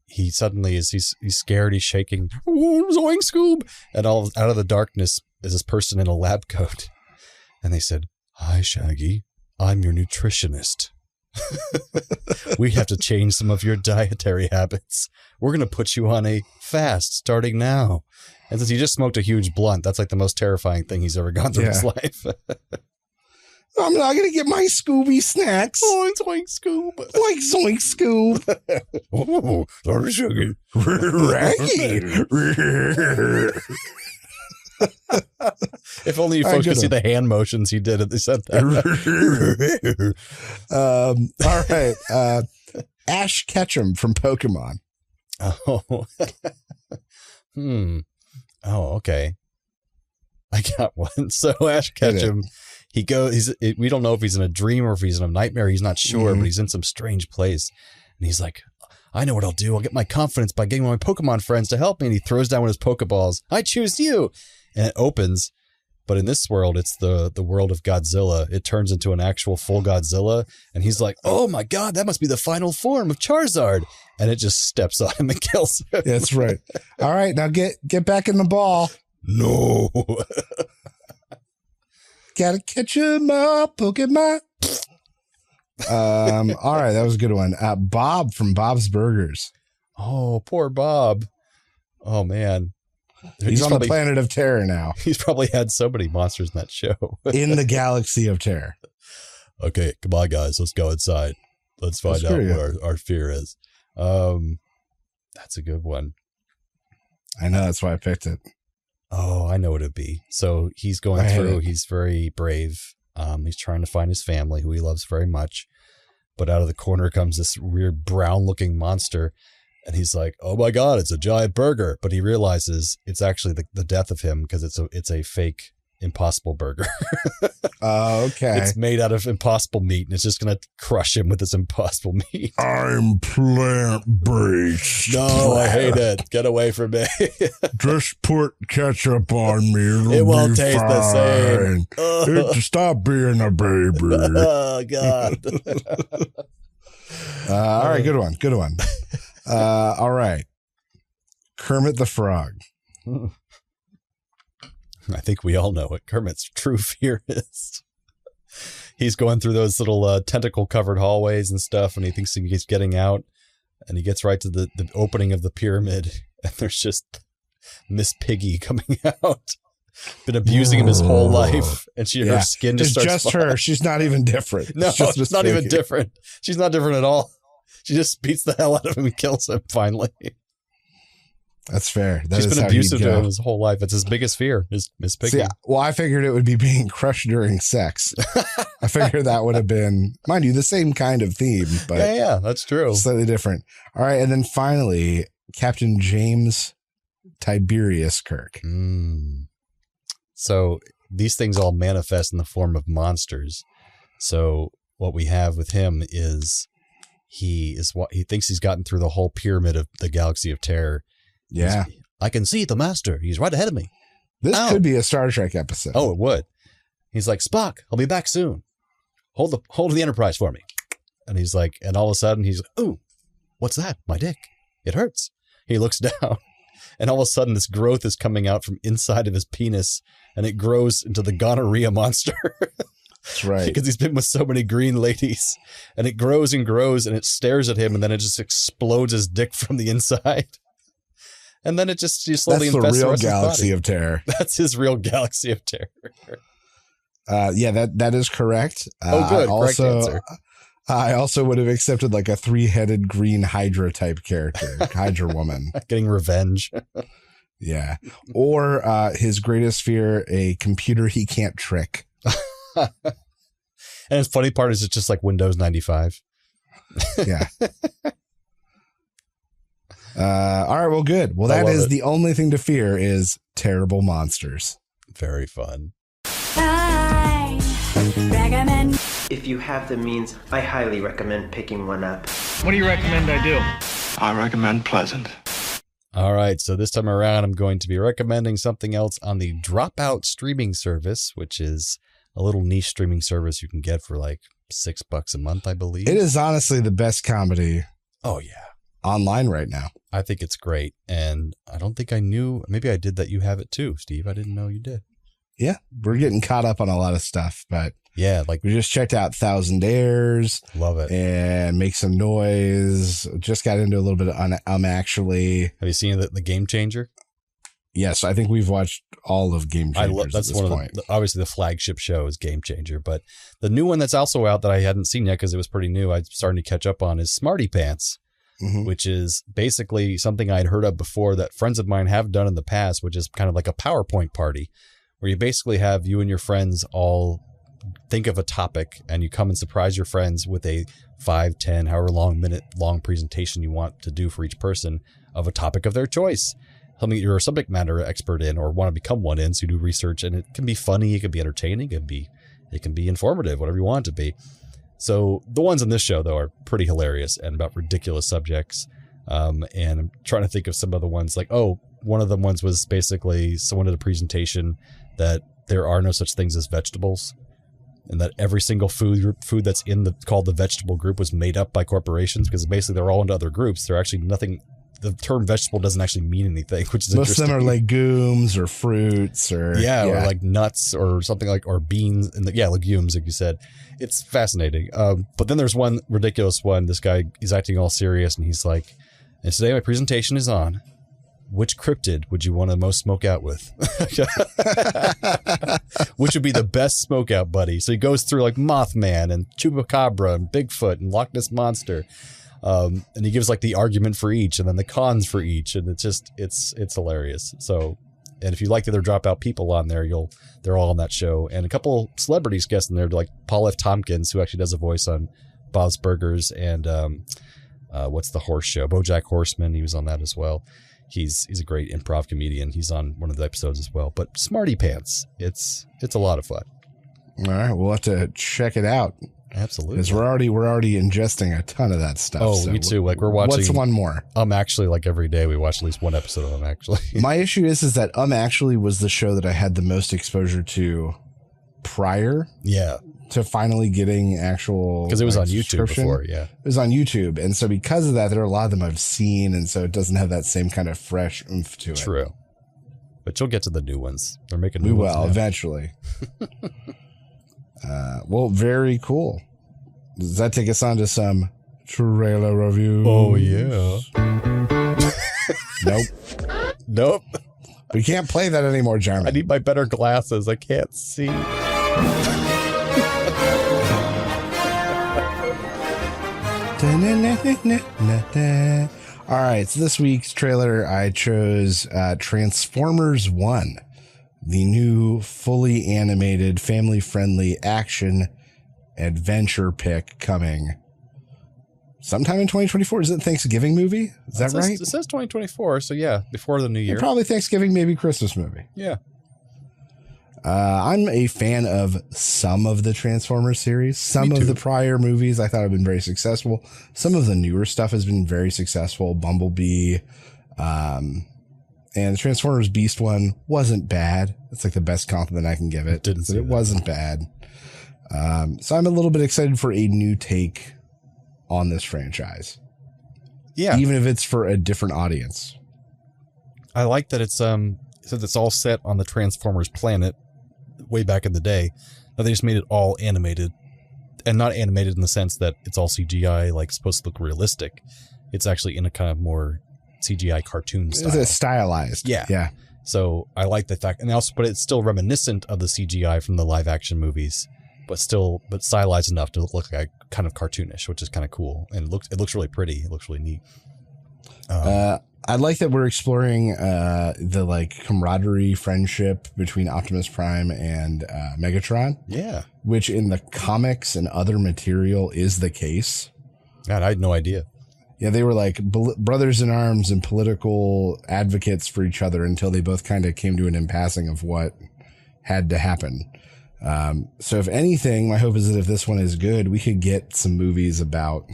he suddenly he's scared, he's shaking. Oh, Zoink Scoob! And all out of the darkness is this person in a lab coat. And they said, "Hi, Shaggy. I'm your nutritionist. We have to change some of your dietary habits. We're going to put you on a fast starting now." And since he just smoked a huge blunt, that's like the most terrifying thing he's ever gone through in his life. I'm not going to get my Scooby snacks. Zoink, Zoink Scoob. Like Zoink Scoob. Oh, sorry, Shaggy. Raggy. If only you folks could see the hand motions he did as they said that. All right. Ash Ketchum from Pokemon. Oh. Oh, okay. I got one. So Ash Ketchum, we don't know if he's in a dream or if he's in a nightmare. He's not sure, but he's in some strange place. And he's like, "I know what I'll do. I'll get my confidence by getting my Pokemon friends to help me." And he throws down one of his Pokeballs. "I choose you." And it opens. But in this world, it's the world of Godzilla. It turns into an actual full Godzilla. And he's like, "Oh my God, that must be the final form of Charizard." And it just steps on him and kills him. That's right. All right, now get back in the ball. No. Gotta catch him up, Pokemon. All right, that was a good one. Bob from Bob's Burgers. Oh, poor Bob. Oh, man. He's on the Planet of Terror now. He's probably had so many monsters in that show. In the Galaxy of Terror. Okay, come on, guys. Let's go inside. Let's find out what our fear is. That's a good one. I know, that's why I picked it. Oh, I know what it'd be. So he's going through. He's very brave. He's trying to find his family, who he loves very much. But out of the corner comes this weird brown-looking monster, and he's like, "Oh my God, it's a giant burger!" But he realizes it's actually the death of him because it's a fake Impossible Burger. Okay. It's made out of impossible meat, and it's just gonna crush him with this impossible meat. I'm plant-based. No, I hate it. Get away from me. Just put ketchup on me. It won't taste the same. Stop being a baby. Oh God. All right, good one. Good one. All right. Kermit the Frog. I think we all know what Kermit's true fear is. He's going through those little tentacle-covered hallways and stuff, and he thinks he's getting out, and he gets right to the opening of the pyramid, and there's just Miss Piggy coming out. Been abusing him his whole life, and her skin just starts just her. She's not even different. No, it's not even different. She's not different at all. She just beats the hell out of him and kills him finally. That's fair. She's been abusive to him his whole life. It's his biggest fear, is Miss Piggy. See, well, I figured it would be being crushed during sex. I figured that would have been, mind you, the same kind of theme, but yeah, that's true. Slightly different. All right, and then finally, Captain James Tiberius Kirk. So these things all manifest in the form of monsters. So what we have with him is he thinks he's gotten through the whole pyramid of the Galaxy of Terror. Yeah. I can see the master. He's right ahead of me. This could be a Star Trek episode. Oh, it would. He's like, Spock, I'll be back soon. Hold the Enterprise for me. And he's like, and all of a sudden he's like, ooh, what's that? My dick. It hurts. He looks down, and all of a sudden this growth is coming out from inside of his penis, and it grows into the gonorrhea monster. That's right. Because he's been with so many green ladies, and it grows and grows, and it stares at him, and then it just explodes his dick from the inside. And then it just slowly infests the rest of his body. That's the real Galaxy of Terror. That's his real Galaxy of Terror. That is correct. Good. Correct answer. I also would have accepted like a 3-headed green Hydra type character, Hydra woman. Getting revenge. Yeah. Or his greatest fear, a computer he can't trick. And his funny part is it's just like Windows 95. Yeah. All right, well, good. Well, that is the only thing to fear is terrible monsters. Very fun. I recommend. If you have the means, I highly recommend picking one up. What do you recommend I do? I recommend Pleasant. All right, so this time around, I'm going to be recommending something else on the Dropout streaming service, which is a little niche streaming service you can get for like $6 a month, I believe. It is honestly the best comedy. Oh, yeah. Online right now. I think it's great. And I don't think I knew. Maybe I did that. You have it too, Steve. I didn't know you did. Yeah. We're getting caught up on a lot of stuff, but yeah, like we just checked out Thousand Airs. Love it. And Make Some Noise. Just got into a little bit of Actually. Have you seen the Game Changer? Yes. I think we've watched all of Game Changers. That's one of obviously the flagship show is Game Changer, but the new one that's also out that I hadn't seen yet because it was pretty new, I'm starting to catch up on, is Smartypants. Mm-hmm. Which is basically something I'd heard of before that friends of mine have done in the past, which is kind of like a PowerPoint party where you basically have you and your friends all think of a topic and you come and surprise your friends with a 5, 10, however minute long presentation you want to do for each person of a topic of their choice. Something you're a subject matter expert in or want to become one in. So you do research, and it can be funny. It can be entertaining. It can be informative, whatever you want it to be. So the ones in this show, though, are pretty hilarious and about ridiculous subjects. And I'm trying to think of some other ones. Like, one of the ones was basically someone did a presentation that there are no such things as vegetables, and that every single food that's called the vegetable group was made up by corporations because basically they're all into other groups. They're actually nothing. The term vegetable doesn't actually mean anything, which is most interesting. Most of them are legumes or fruits or or like nuts or something or beans and legumes, like you said. It's fascinating. But then there's one ridiculous one. This guy is acting all serious and he's like, and today my presentation is on which cryptid would you want to most smoke out with? Which would be the best smoke out buddy? So he goes through like Mothman and Chupacabra and Bigfoot and Loch Ness Monster. And he gives like the argument for each and then the cons for each. And it's hilarious. So, and if you like the other Dropout people on there, they're all on that show. And a couple celebrities guests in there, like Paul F. Tompkins, who actually does a voice on Bob's Burgers and what's the horse show? BoJack Horseman. He was on that as well. He's a great improv comedian. He's on one of the episodes as well. But Smartypants, it's a lot of fun. All right, we'll have to check it out. Absolutely, because we're already ingesting a ton of that stuff. Oh, so me too. Like we're watching. What's one more? Actually, like every day we watch at least one episode of Actually. My issue is that Actually was the show that I had the most exposure to prior. Yeah. To finally getting actual, because it was on YouTube before. Yeah, it was on YouTube, and so because of that, there are a lot of them I've seen, and so it doesn't have that same kind of fresh oomph to it. True, but you'll get to the new ones. They're making new ones. We will eventually. Well, very cool. Does that take us on to some trailer reviews? Oh yeah. Nope. We can't play that anymore, Jeremy. I need my better glasses. I can't see. All right, so this week's trailer, I chose Transformers 1, the new fully animated, family-friendly action adventure pick coming sometime in 2024. Is it a Thanksgiving movie? Is that right? It says 2024, so yeah, before the new year. Probably Thanksgiving, maybe Christmas movie. Yeah. I'm a fan of some of the Transformers series. Some of the prior movies I thought have been very successful. Some of the newer stuff has been very successful. Bumblebee, and the Transformers Beast one wasn't bad. That's like the best compliment I can give it. It wasn't bad. So I'm a little bit excited for a new take on this franchise. Yeah. Even if it's for a different audience. I like that since it's all set on the Transformers planet way back in the day. Now they just made it all animated, and not animated in the sense that it's all CGI, like supposed to look realistic. It's actually in a kind of more CGI cartoon style. It's stylized. Yeah. So I like the fact, and also, but it's still reminiscent of the CGI from the live action movies, but stylized enough to look like kind of cartoonish, which is kind of cool. And it looks really pretty. It looks really neat. I like that we're exploring the like camaraderie, friendship between Optimus Prime and Megatron. Yeah. Which in the comics and other material is the case. God, I had no idea. Yeah, they were like brothers in arms and political advocates for each other until they both kind of came to an impassing of what had to happen. So if anything, my hope is that if this one is good, we could get some movies about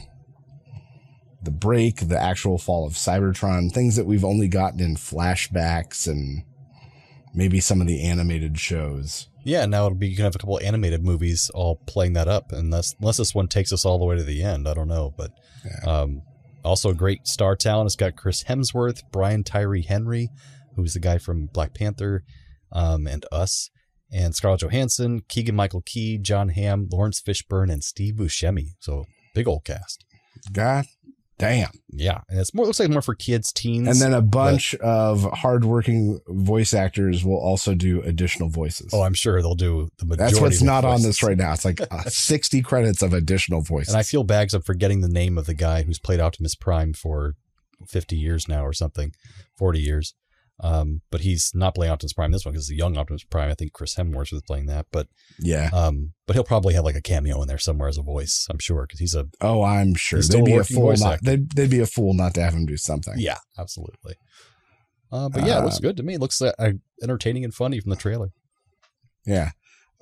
the break, the actual fall of Cybertron, things that we've only gotten in flashbacks and maybe some of the animated shows. Yeah, now you can have a couple of animated movies all playing that up, unless this one takes us all the way to the end. I don't know, but also a great star talent. It's got Chris Hemsworth, Brian Tyree Henry, who's the guy from Black Panther, and Us, and Scarlett Johansson, Keegan-Michael Key, John Hamm, Lawrence Fishburne, and Steve Buscemi. So big old cast. God damn. Yeah, and looks like more for kids, teens. And then a bunch of hardworking voice actors will also do additional voices. Oh, I'm sure they'll do the majority. That's what's of not voices on this right now. It's like 60 credits of additional voices. And I feel bad because I'm forgetting the name of the guy who's played Optimus Prime for 50 years now or something, 40 years. But he's not playing Optimus Prime this one because it's a young Optimus Prime. I think Chris Hemsworth was playing that, but yeah. But he'll probably have like a cameo in there somewhere as a voice, I'm sure, because he's I'm sure they'd be a fool they'd be a fool not to have him do something. Yeah, absolutely. But yeah, it looks good to me. It looks entertaining and funny from the trailer. Yeah.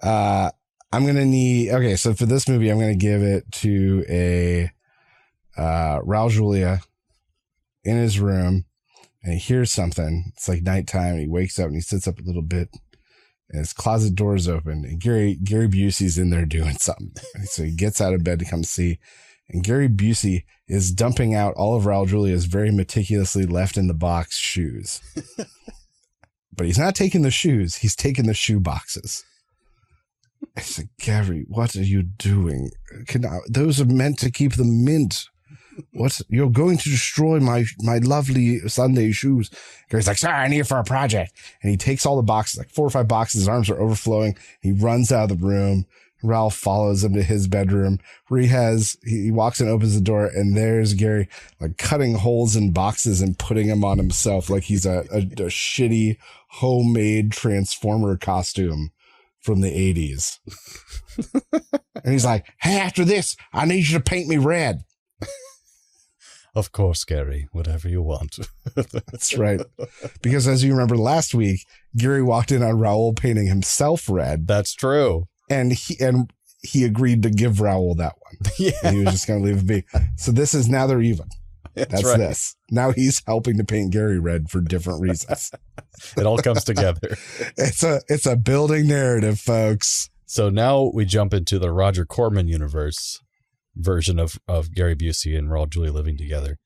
I'm gonna need so for this movie I'm gonna give it to a Raul Julia in his room. And he hears something. It's like nighttime. And he wakes up and he sits up a little bit. And his closet door's open. And Gary Busey's in there doing something. And so he gets out of bed to come see. And Gary Busey is dumping out all of Raul Julia's very meticulously left in the box shoes. But he's not taking the shoes. He's taking the shoe boxes. I said, Gary, what are you doing? Those are meant to keep the mint. What? You're going to destroy my lovely Sunday shoes. Gary's like, sorry, I need it for a project. And he takes all the boxes, like 4 or 5 boxes. His arms are overflowing. He runs out of the room. Ralph follows him to his bedroom where he walks and opens the door, and there's Gary like cutting holes in boxes and putting them on himself like he's a shitty homemade Transformer costume from the 80s. And he's like, hey, after this, I need you to paint me red. Of course, Gary, whatever you want. That's right. Because as you remember last week, Gary walked in on Raul painting himself red. That's true. And he agreed to give Raul that one. Yeah. And he was just going to leave it be. So this is now they're even. That's right. this. Now he's helping to paint Gary red for different reasons. It all comes together. It's a building narrative, folks. So now we jump into the Roger Corman universe version of Gary Busey and Raul Julia living together.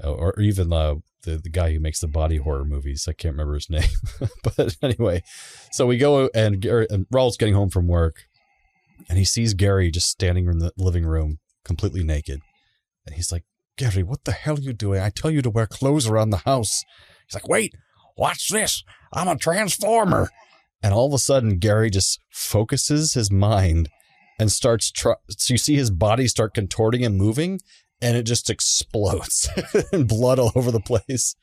Or even the guy who makes the body horror movies. I can't remember his name. But anyway, so we go and Raul's getting home from work and he sees Gary just standing in the living room completely naked. And he's like, Gary, what the hell are you doing? I tell you to wear clothes around the house. He's like, wait, watch this. I'm a transformer. And all of a sudden, Gary just focuses his mind and starts, so you see his body start contorting and moving, and it just explodes and blood all over the place.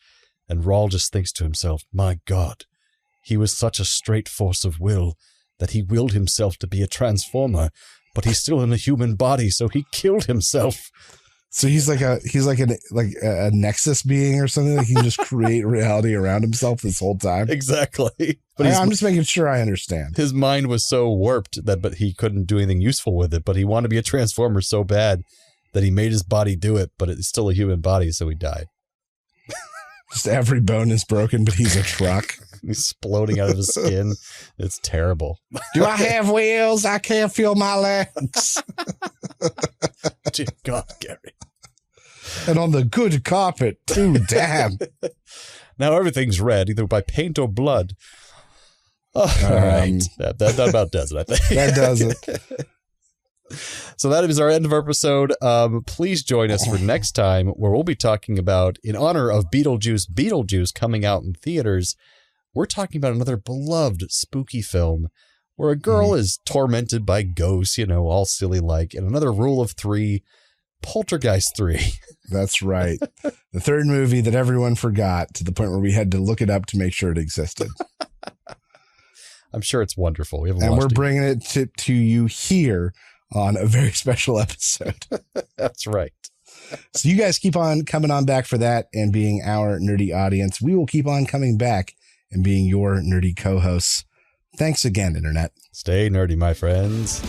And Raul just thinks to himself, my God, he was such a straight force of will that he willed himself to be a transformer, but he's still in a human body, so he killed himself. So he's like a nexus being or something. Like he can just create reality around himself this whole time. Exactly. But I'm just making sure I understand. His mind was so warped but he couldn't do anything useful with it. But he wanted to be a transformer so bad that he made his body do it. But it's still a human body, so he died. Just every bone is broken, but he's a truck. He's exploding out of his skin. It's terrible. Do I have wheels? I can't feel my legs. Dear God, Gary. And on the good carpet, too, damn. Now everything's red, either by paint or blood. Oh, all right. That about does it, I think. That does it. So that is our end of our episode. Please join us for next time, where we'll be talking about, in honor of Beetlejuice coming out in theaters, we're talking about another beloved spooky film where a girl is tormented by ghosts, all silly like, and another rule of three, Poltergeist 3. That's right. The third movie that everyone forgot to the point where we had to look it up to make sure it existed. I'm sure it's wonderful. And we're bringing it to you here on a very special episode. That's right. So you guys keep on coming on back for that and being our nerdy audience. We will keep on coming back and being your nerdy co-hosts. Thanks again, Internet. Stay nerdy, my friends.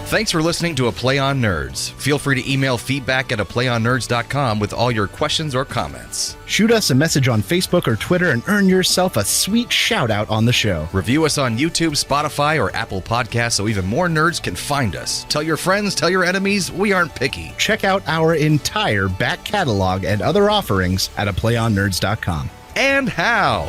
Thanks for listening to A Play on Nerds. Feel free to email feedback at aplayonnerds.com with all your questions or comments. Shoot us a message on Facebook or Twitter and earn yourself a sweet shout out on the show. Review us on YouTube, Spotify, or Apple Podcasts so even more nerds can find us. Tell your friends, tell your enemies, we aren't picky. Check out our entire back catalog and other offerings at aplayonnerds.com. And how?